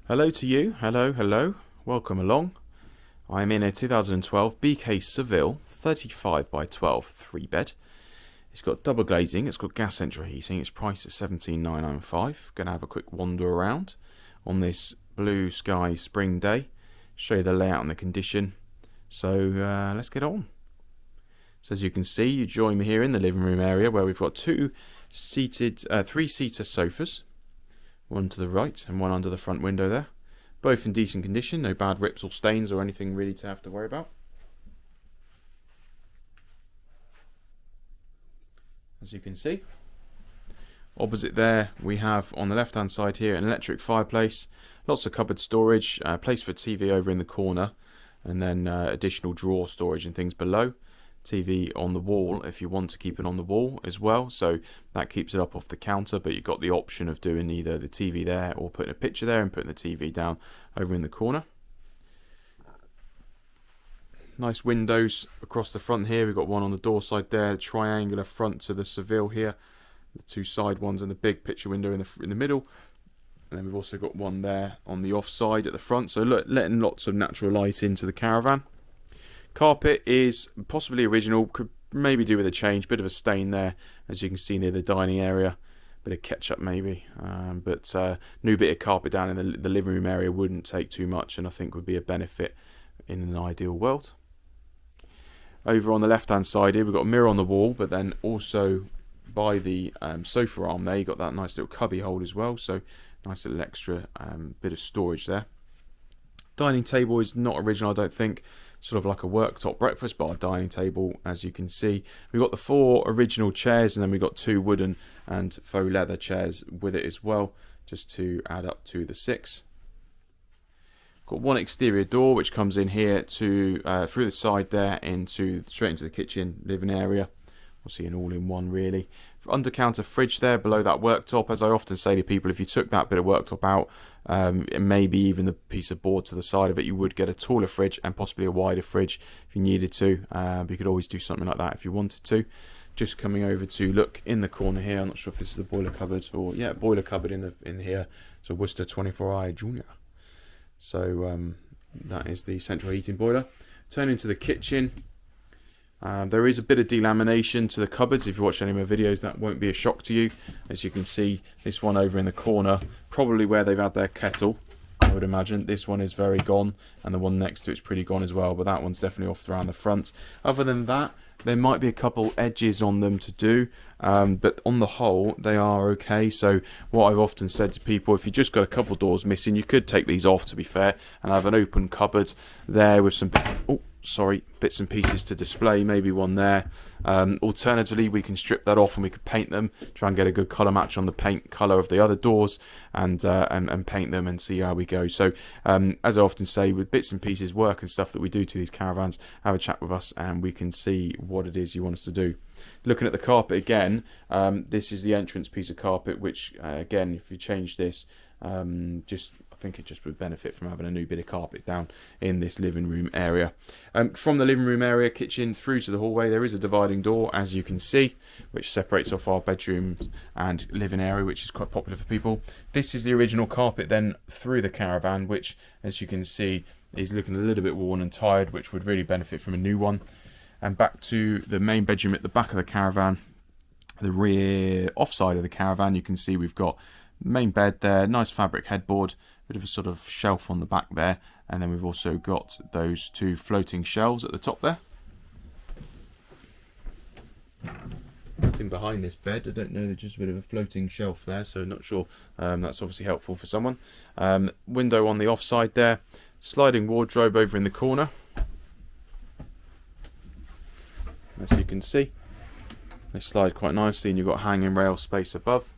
Hello to you, hello, welcome along. I'm in a 2012 BK Seville 35 by 12 3-bed. It's got double glazing, it's got gas central heating, it's priced at $17,995. Going to have a quick wander around on this blue sky spring day, show you the layout and the condition. So let's get on. So as you can see, you join me here in the living room area where we've got three-seater sofas. One to the right and one under the front window there. Both in decent condition, no bad rips or stains or anything really to have to worry about. As you can see. Opposite there we have on the left hand side here an electric fireplace, lots of cupboard storage, place for TV over in the corner, and then additional drawer storage and things below. TV on the wall if you want to keep it on the wall as well, so that keeps it up off the counter, but you've got the option of doing either the TV there or putting a picture there and putting the TV down over in the corner. Nice windows across the front here. We've got one on the door side there, the triangular front to the Seville here, the two side ones and the big picture window in the middle, and then we've also got one there on the offside at the front, so letting lots of natural light into the Caravan. Carpet is possibly original, could maybe do with a change, bit of a stain there as you can see near the dining area, bit of ketchup maybe, but new bit of carpet down in the living room area wouldn't take too much and I think would be a benefit in an ideal world. Over on the left hand side here we've got a mirror on the wall, but then also by the sofa arm there you've got that nice little cubby hole as well, so nice little extra bit of storage there. Dining table is not original I don't think, sort of like a worktop breakfast bar dining table as you can see. We've got the 4 original chairs and then we've got 2 wooden and faux leather chairs with it as well, just to add up to the 6. Got one exterior door which comes in here to through the side there straight into the kitchen living area. We'll see an all-in-one really. Under counter fridge there below that worktop. As I often say to people, if you took that bit of worktop out, maybe even the piece of board to the side of it, you would get a taller fridge and possibly a wider fridge if you needed to. But you could always do something like that if you wanted to. Just coming over to look in the corner here. I'm not sure if this is the boiler cupboard or yeah, boiler cupboard in here. So Worcester 24i Junior. So that is the central heating boiler. Turn into the kitchen. There is a bit of delamination to the cupboards. If you watch any of my videos, that won't be a shock to you. As you can see, this one over in the corner, probably where they've had their kettle, I would imagine. This one is very gone, and the one next to it's pretty gone as well, but that one's definitely off around the front. Other than that, there might be a couple edges on them to do, but on the whole, they are okay. So what I've often said to people, if you just got a couple doors missing, you could take these off, to be fair, and have an open cupboard there with some bits and pieces to display, maybe one there. Alternatively, we can strip that off and we could paint them, try and get a good colour match on the paint colour of the other doors, and paint them and see how we go. So as I often say, with bits and pieces work and stuff that we do to these caravans, have a chat with us and we can see what it is you want us to do. Looking at the carpet again, this is the entrance piece of carpet, which again, if you change this, I think it just would benefit from having a new bit of carpet down in this living room area. From the living room area, kitchen through to the hallway, there is a dividing door, as you can see, which separates off our bedrooms and living area, which is quite popular for people. This is the original carpet then through the Caravan, which, as you can see, is looking a little bit worn and tired, which would really benefit from a new one. And back to the main bedroom at the back of the Caravan, the rear offside of the Caravan, you can see we've got main bed there, nice fabric headboard, bit of a sort of shelf on the back there, and then we've also got those 2 floating shelves at the top there. Nothing behind this bed, I don't know, there's just a bit of a floating shelf there, so not sure. That's obviously helpful for someone. Window on the offside there, sliding wardrobe over in the corner, as you can see. They slide quite nicely and you've got hanging rail space above.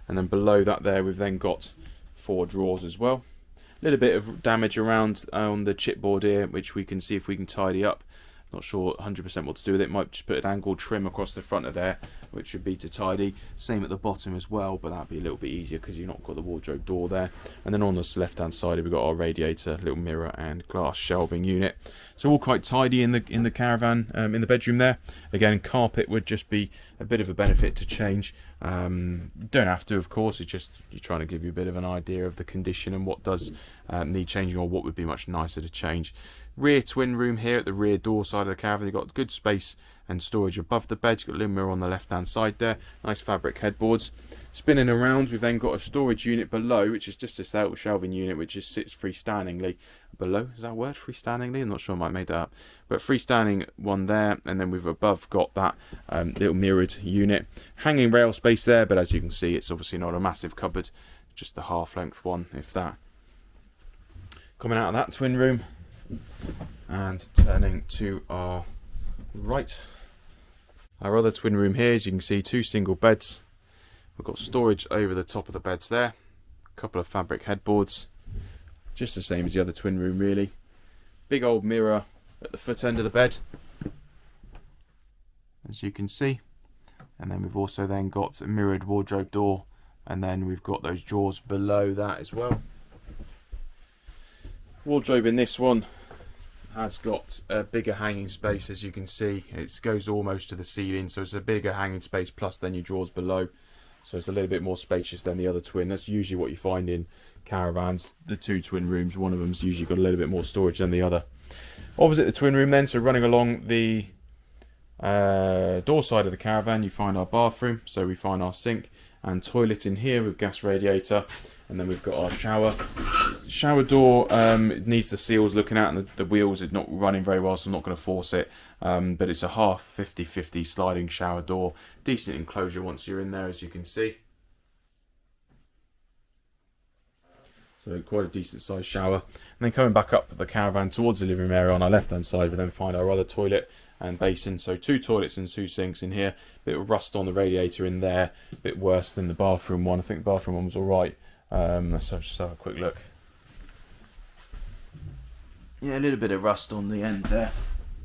And then below that there we've then got 4 drawers as well. A little bit of damage around on the chipboard here, which we can see if we can tidy up. Not sure 100% what to do with it. Might just put an angled trim across the front of there which should be to tidy. Same at the bottom as well, but that'd be a little bit easier because you've not got the wardrobe door there. And then on this left hand side we've got our radiator, little mirror and glass shelving unit. So all quite tidy in the Caravan, in the bedroom there. Again, carpet would just be a bit of a benefit to change. Don't have to, of course, it's just you're trying to give you a bit of an idea of the condition and what does need changing or what would be much nicer to change. Rear twin room here at the rear door side of the Caravan. You've got good space and storage above the bed. You've got a little mirror on the left hand side there, nice fabric headboards. Spinning around, we've then got a storage unit below, which is just this little shelving unit which just sits freestandingly below. Is that a word, freestandingly? I'm not sure, I might have made that up, but freestanding one there. And then we've above got that little mirrored unit, hanging rail space there, but as you can see it's obviously not a massive cupboard, just the half length one, if that. Coming out of that twin room and turning to our right, our other twin room here, as you can see, 2 single beds. We've got storage over the top of the beds there, a couple of fabric headboards, just the same as the other twin room really. Big old mirror at the foot end of the bed, as you can see. And then we've also then got a mirrored wardrobe door, and then we've got those drawers below that as well. Wardrobe in this one has got a bigger hanging space, as you can see. It goes almost to the ceiling, so it's a bigger hanging space plus then your drawers below. So it's a little bit more spacious than the other twin. That's usually what you find in Caravans. The 2 twin rooms, one of them's usually got a little bit more storage than the other. Opposite the twin room then, so running along the door side of the Caravan, you find our bathroom. So we find our sink and toilet in here with gas radiator, and then we've got our shower. Shower door it needs the seals looking at, and the wheels is not running very well, so I'm not going to force it, but it's a half 50-50 sliding shower door. Decent enclosure once you're in there, as you can see. So quite a decent sized shower. And then coming back up the Caravan towards the living room area on our left hand side, we then find our other toilet and basin. So 2 toilets and 2 sinks in here. Bit of rust on the radiator in there, a bit worse than the bathroom one. I think the bathroom one was alright. Let's just have a quick look. Yeah, a little bit of rust on the end there.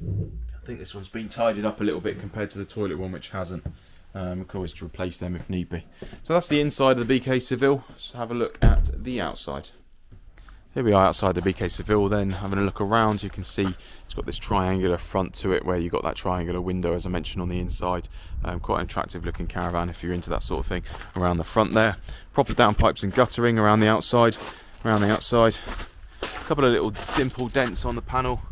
I think this one's been tidied up a little bit compared to the toilet one, which hasn't. We can always replace them if need be. So that's the inside of the BK Seville. Let's have a look at the outside. Here we are outside the BK Seville then, having a look around. You can see it's got this triangular front to it where you've got that triangular window, as I mentioned, on the inside. Quite an attractive looking Caravan if you're into that sort of thing. Around the front there, proper downpipes and guttering around the outside. Around the outside, a couple of little dimple dents on the panel.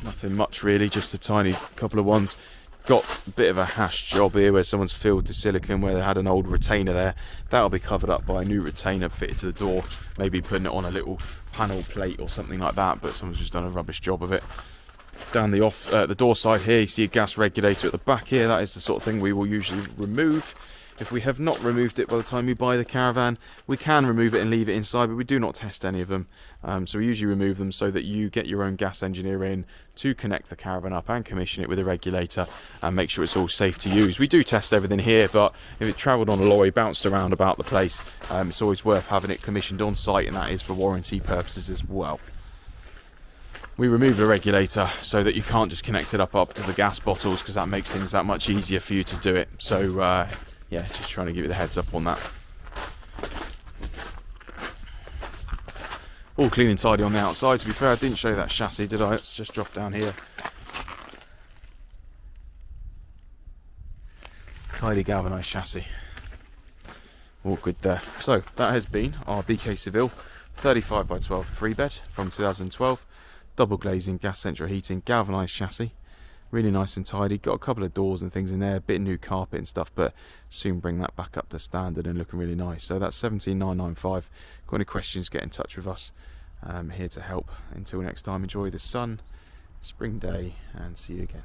Nothing much really, just a tiny couple of ones. Got a bit of a hash job here where someone's filled to silicone where they had an old retainer there. That'll be covered up by a new retainer fitted to the door, maybe putting it on a little panel plate or something like that, but someone's just done a rubbish job of it. Down the door side here, you see a gas regulator at the back here. That is the sort of thing we will usually remove. If we have not removed it by the time we buy the Caravan, we can remove it and leave it inside, but we do not test any of them. So we usually remove them so that you get your own gas engineer in to connect the Caravan up and commission it with a regulator and make sure it's all safe to use. We do test everything here, but if it travelled on a lorry, bounced around about the place, it's always worth having it commissioned on site, and that is for warranty purposes as well. We remove the regulator so that you can't just connect it up to the gas bottles, because that makes things that much easier for you to do it. So yeah, just trying to give you the heads up on that. All clean and tidy on the outside. To be fair, I didn't show that chassis, did I? Let's just drop down here. Tidy galvanised chassis. All good there. So that has been our BK Seville 35 by 12 3 bed from 2012. Double glazing, gas central heating, galvanised chassis. Really nice and tidy. Got a couple of doors and things in there, a bit of new carpet and stuff, but soon bring that back up to standard and looking really nice. So that's 17995. Got any questions, get in touch with us. I'm here to help. Until next time, enjoy the sun, spring day, and see you again.